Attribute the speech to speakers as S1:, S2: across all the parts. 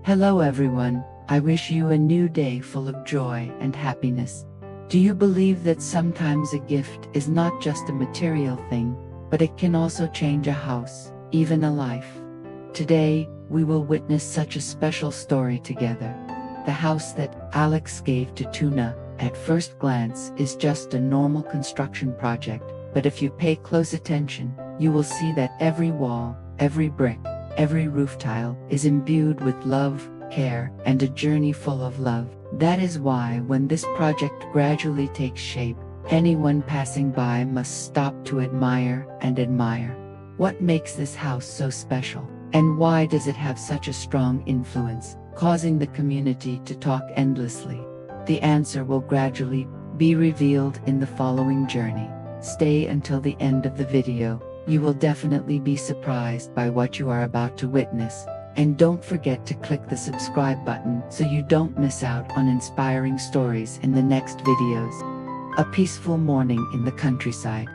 S1: Hello everyone, I wish you a new day full of joy and happiness. Do you believe that sometimes a gift is not just a material thing, but it can also change a house, even a life? Today, we will witness such a special story together. The house that Alex gave to Tuna, at first glance, is just a normal construction project, but if you pay close attention, you will see that every wall, every brick, every roof tile is imbued with love, care, and a journey full of love. That is why when this project gradually takes shape, anyone passing by must stop to admire and admire. What makes this house so special? And why does it have such a strong influence, causing the community to talk endlessly? The answer will gradually be revealed in the following journey. Stay until the end of the video. You will definitely be surprised by what you are about to witness. And don't forget to click the subscribe button so you don't miss out on inspiring stories in the next videos. A peaceful morning in the countryside.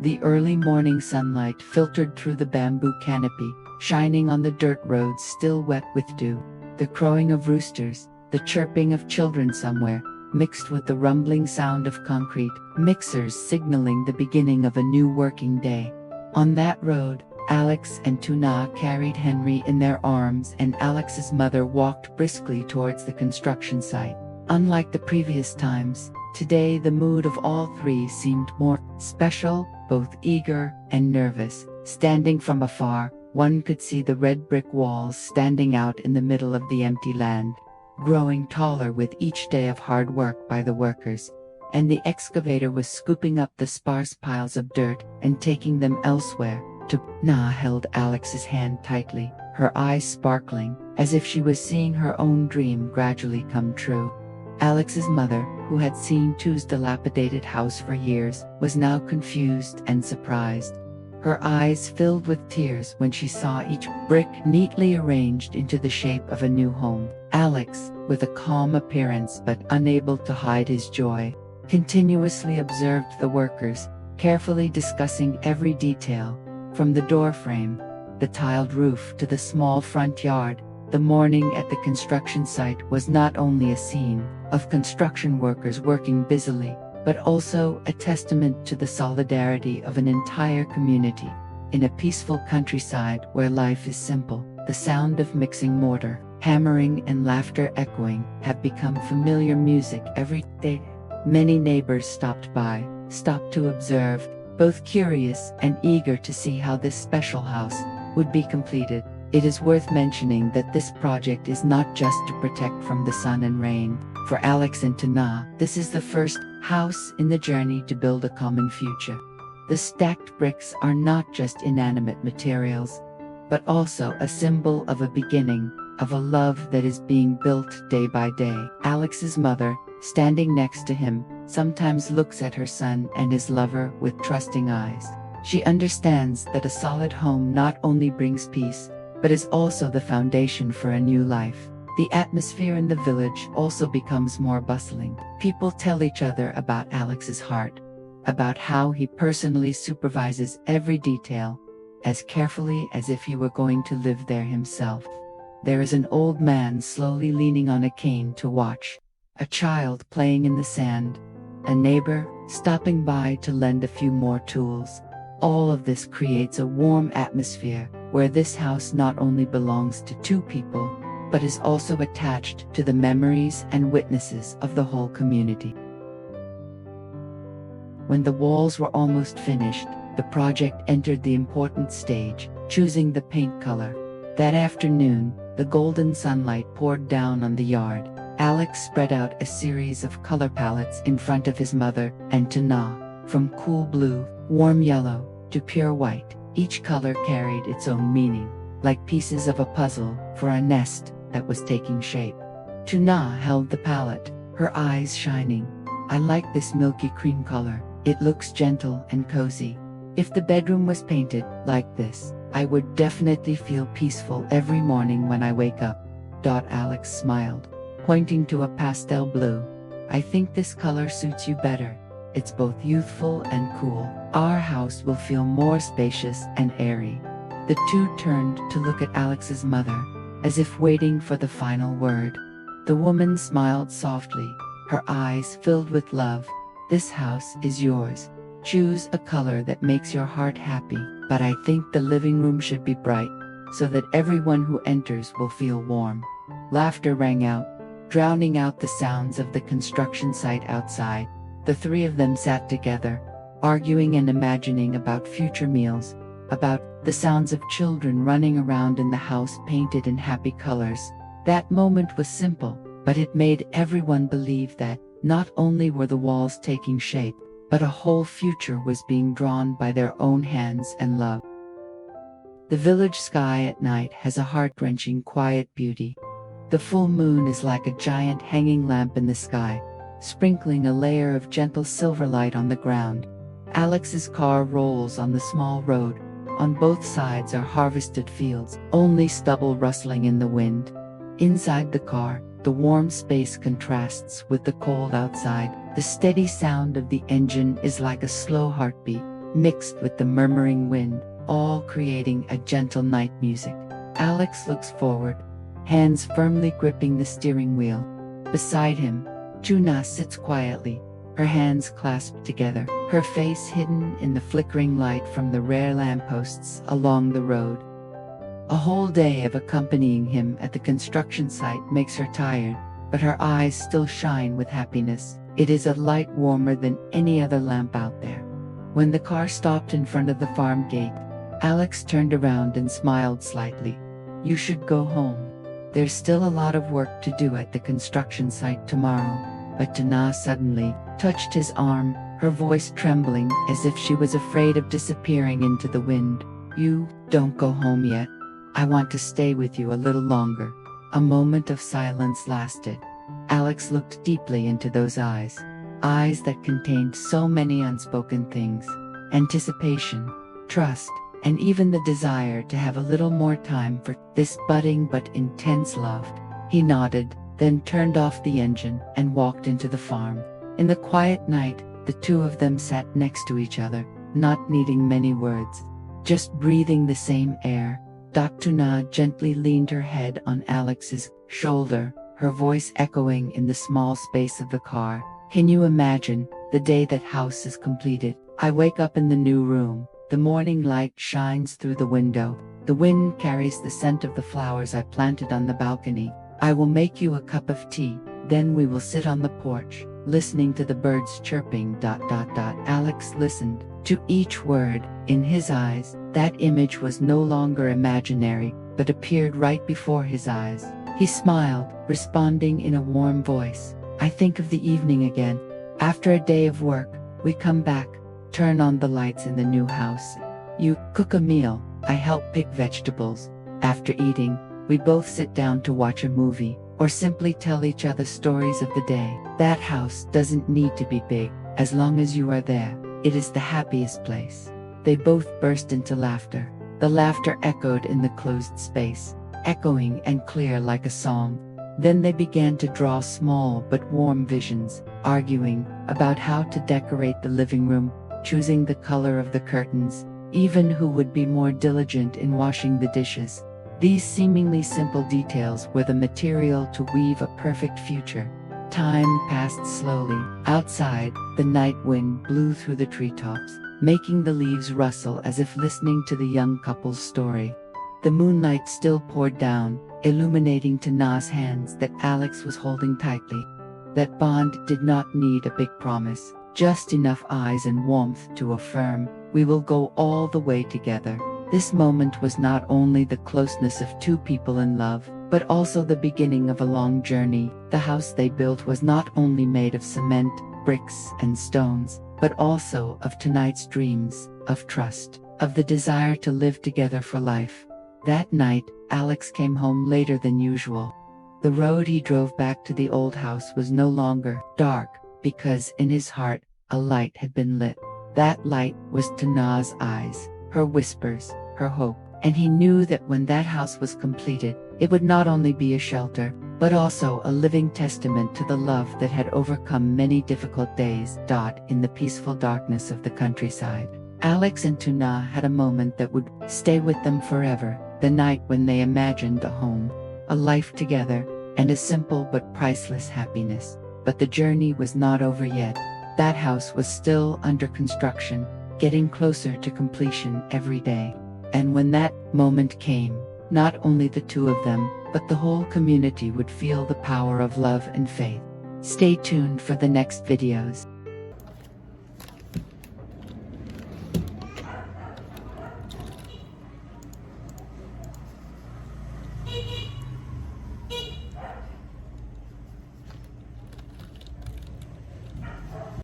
S1: The early morning sunlight filtered through the bamboo canopy, shining on the dirt roads still wet with dew. The crowing of roosters, the chirping of children somewhere, mixed with the rumbling sound of concrete mixers signaling the beginning of a new working day. On that road, Alex and Tuna carried Henry in their arms, and Alex's mother walked briskly towards the construction site. Unlike the previous times, today the mood of all three seemed more special, both eager and nervous. Standing from afar, one could see the red brick walls standing out in the middle of the empty land, growing taller with each day of hard work by the workers. And the excavator was scooping up the sparse piles of dirt and taking them elsewhere. Tuna held Alex's hand tightly, her eyes sparkling, as if she was seeing her own dream gradually come true. Alex's mother, who had seen Tu's dilapidated house for years, was now confused and surprised. Her eyes filled with tears when she saw each brick neatly arranged into the shape of a new home. Alex, with a calm appearance but unable to hide his joy, continuously observed the workers, carefully discussing every detail. From the doorframe, the tiled roof to the small front yard, the morning at the construction site was not only a scene of construction workers working busily, but also a testament to the solidarity of an entire community. In a peaceful countryside where life is simple, the sound of mixing mortar, hammering, and laughter echoing have become familiar music every day. Many neighbors stopped to observe, both curious and eager to see how this special house would be completed. It is worth mentioning that this project is not just to protect from the sun and rain. For Alex and Tuna, this is the first house in the journey to build a common future. The stacked bricks are not just inanimate materials, but also a symbol of a beginning, of a love that is being built day by day. Alex's mother, standing next to him, sometimes looks at her son and his lover with trusting eyes. She understands that a solid home not only brings peace, but is also the foundation for a new life. The atmosphere in the village also becomes more bustling. People tell each other about Alex's heart, about how he personally supervises every detail, as carefully as if he were going to live there himself. There is an old man slowly leaning on a cane to watch, a child playing in the sand, a neighbor stopping by to lend a few more tools. All of this creates a warm atmosphere where this house not only belongs to two people, but is also attached to the memories and witnesses of the whole community. When the walls were almost finished, the project entered the important stage, choosing the paint color. That afternoon, the golden sunlight poured down on the yard. Alex spread out a series of color palettes in front of his mother and Tuna, from cool blue, warm yellow, to pure white. Each color carried its own meaning, like pieces of a puzzle for a nest that was taking shape. Tuna held the palette, her eyes shining. "I like this milky cream color. It looks gentle and cozy. If the bedroom was painted like this, I would definitely feel peaceful every morning when I wake up." Alex smiled, pointing to a pastel blue. "I think this color suits you better. It's both youthful and cool. Our house will feel more spacious and airy." The two turned to look at Alex's mother, as if waiting for the final word. The woman smiled softly, her eyes filled with love. This house is yours. Choose a color that makes your heart happy, but I think the living room should be bright, so that everyone who enters will feel warm. Laughter rang out, drowning out the sounds of the construction site outside. The three of them sat together, arguing and imagining about future meals, about the sounds of children running around in the house painted in happy colors. That moment was simple, but it made everyone believe that not only were the walls taking shape, but a whole future was being drawn by their own hands and love. The village sky at night has a heart-wrenching quiet beauty. The full moon is like a giant hanging lamp in the sky, sprinkling a layer of gentle silver light on the ground. Alex's car rolls on the small road. On both sides are harvested fields, only stubble rustling in the wind. Inside the car, the warm space contrasts with the cold outside. The steady sound of the engine is like a slow heartbeat, mixed with the murmuring wind, all creating a gentle night music. Alex looks forward, hands firmly gripping the steering wheel. Beside him, Tuna sits quietly, her hands clasped together, her face hidden in the flickering light from the rare lampposts along the road. A whole day of accompanying him at the construction site makes her tired, but her eyes still shine with happiness. It is a light warmer than any other lamp out there. When the car stopped in front of the farm gate, Alex turned around and smiled slightly. "You should go home. There's still a lot of work to do at the construction site tomorrow." But Tana suddenly touched his arm, her voice trembling as if she was afraid of disappearing into the wind. "You don't go home yet. I want to stay with you a little longer." A moment of silence lasted. Alex looked deeply into those eyes that contained so many unspoken things: anticipation, trust, and even the desire to have a little more time for this budding but intense love. He nodded, then turned off the engine and walked into the farm. In the quiet night, the two of them sat next to each other, not needing many words, just breathing the same air. Tuna gently leaned her head on Alex's shoulder, her voice echoing in the small space of the car. "Can you imagine the day that house is completed? I wake up in the new room. The morning light shines through the window. The wind carries the scent of the flowers I planted on the balcony. I will make you a cup of tea. Then we will sit on the porch, listening to the birds chirping. Alex listened to each word. In his eyes, that image was no longer imaginary, but appeared right before his eyes. He smiled, responding in a warm voice. "I think of the evening again. After a day of work, we come back, turn on the lights in the new house. You cook a meal, I help pick vegetables. After eating, we both sit down to watch a movie, or simply tell each other stories of the day. That house doesn't need to be big, as long as you are there. It is the happiest place." They both burst into laughter. The laughter echoed in the closed space, echoing and clear like a song. Then they began to draw small but warm visions, arguing about how to decorate the living room, choosing the color of the curtains, even who would be more diligent in washing the dishes. These seemingly simple details were the material to weave a perfect future. Time passed slowly. Outside, the night wind blew through the treetops, making the leaves rustle as if listening to the young couple's story. The moonlight still poured down, illuminating Tana's hands that Alex was holding tightly. That bond did not need a big promise, just enough eyes and warmth to affirm, "We will go all the way together." This moment was not only the closeness of two people in love, but also the beginning of a long journey. The house they built was not only made of cement, bricks, and stones, but also of tonight's dreams, of trust, of the desire to live together for life. That night, Alex came home later than usual. The road he drove back to the old house was no longer dark, because in his heart, a light had been lit. That light was Tana's eyes, her whispers, her hope, and he knew that when that house was completed, it would not only be a shelter, but also a living testament to the love that had overcome many difficult days. In the peaceful darkness of the countryside, Alex and Tuna had a moment that would stay with them forever, the night when they imagined a home. a life together, and a simple but priceless happiness. But the journey was not over yet. That house was still under construction, getting closer to completion every day. And when that moment came, not only the two of them, but the whole community would feel the power of love and faith. Stay tuned for the next videos.